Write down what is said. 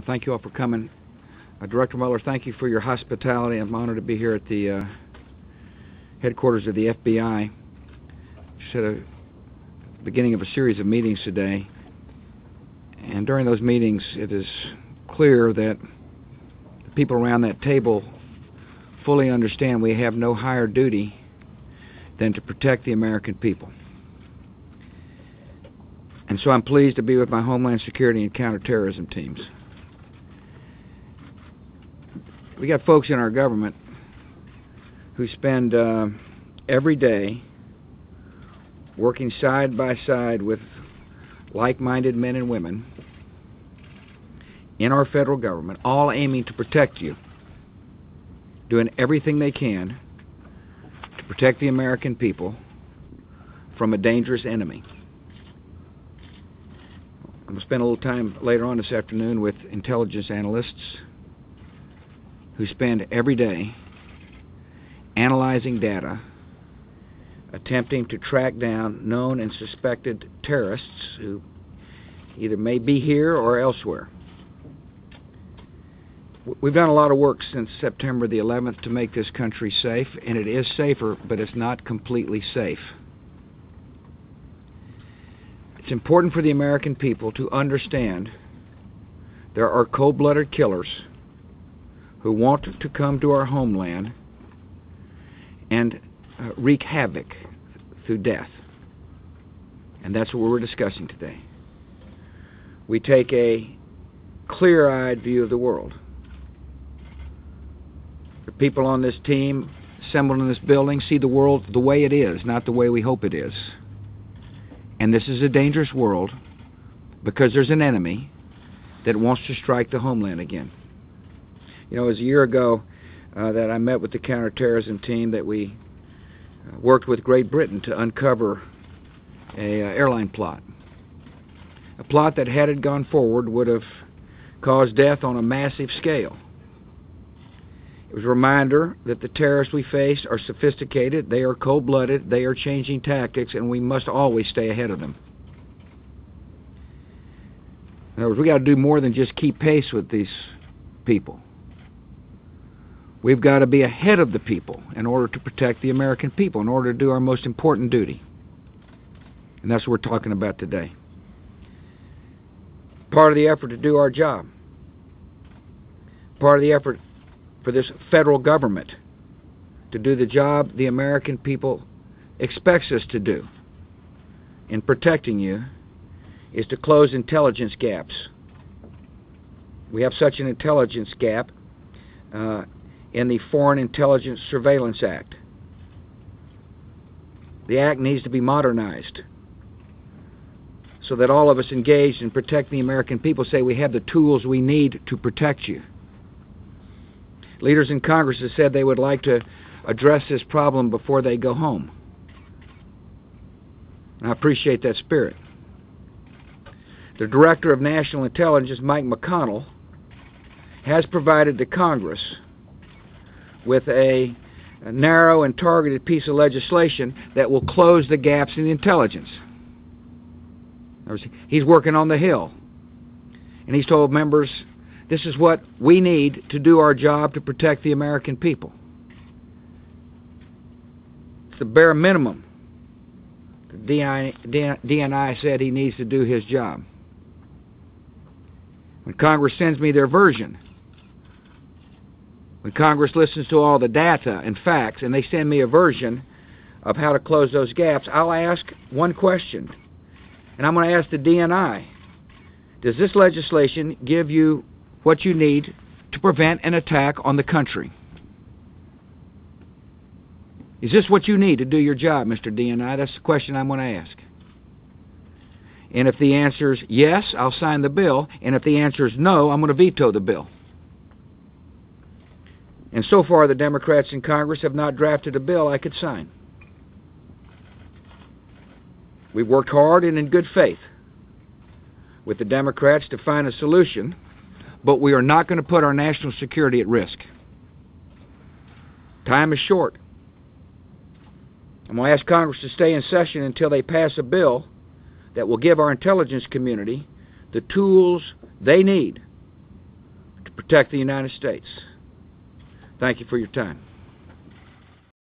Thank you all for coming. Director Mueller, thank you for your hospitality. I'm honored to be here at the headquarters of the FBI. Just at the beginning of a series of meetings today, and during those meetings it is clear that the people around that table fully understand we have no higher duty than to protect the American people. And so I'm pleased to be with my Homeland Security and Counterterrorism teams. We got folks in our government who spend every day working side by side with like-minded men and women in our federal government, all aiming to protect you, doing everything they can to protect the American people from a dangerous enemy. I'm going to spend a little time later on this afternoon with intelligence analysts who spend every day analyzing data, attempting to track down known and suspected terrorists who either may be here or elsewhere. We've done a lot of work since September the 11th to make this country safe, and it is safer, but it's not completely safe. It's important for the American people to understand there are cold-blooded killers who want to come to our homeland and wreak havoc through death. And that's what we're discussing today. We take a clear-eyed view of the world. The people on this team assembled in this building see the world the way it is, not the way we hope it is. And this is a dangerous world because there's an enemy that wants to strike the homeland again. You know, it was a year ago that I met with the counterterrorism team that we worked with Great Britain to uncover a airline plot. A plot that, had it gone forward, would have caused death on a massive scale. It was a reminder that the terrorists we face are sophisticated, they are cold-blooded, they are changing tactics, and we must always stay ahead of them. In other words, we got to do more than just keep pace with these people. We've got to be ahead of the people in order to protect the American people, in order to do our most important duty. And that's what we're talking about today. Part of the effort to do our job, part of the effort for this federal government to do the job the American people expects us to do in protecting you, is to close intelligence gaps. We have such an intelligence gap in the Foreign Intelligence Surveillance Act. The act needs to be modernized so that all of us engaged in protecting the American people say we have the tools we need to protect you. Leaders in Congress have said they would like to address this problem before they go home. And I appreciate that spirit. The Director of National Intelligence, Mike McConnell, has provided the Congress with a narrow and targeted piece of legislation that will close the gaps in intelligence. He's working on the Hill, and he's told members, this is what we need to do our job to protect the American people. It's the bare minimum. The DNI said he needs to do his job. When Congress sends me their version, when Congress listens to all the data and facts, and they send me a version of how to close those gaps, I'll ask one question. And I'm going to ask the DNI, does this legislation give you what you need to prevent an attack on the country? Is this what you need to do your job, Mr. DNI? That's the question I'm going to ask. And if the answer is yes, I'll sign the bill. And if the answer is no, I'm going to veto the bill. And so far, the Democrats in Congress have not drafted a bill I could sign. We've worked hard and in good faith with the Democrats to find a solution, but we are not going to put our national security at risk. Time is short. I'm going to ask Congress to stay in session until they pass a bill that will give our intelligence community the tools they need protect the United States. Thank you for your time.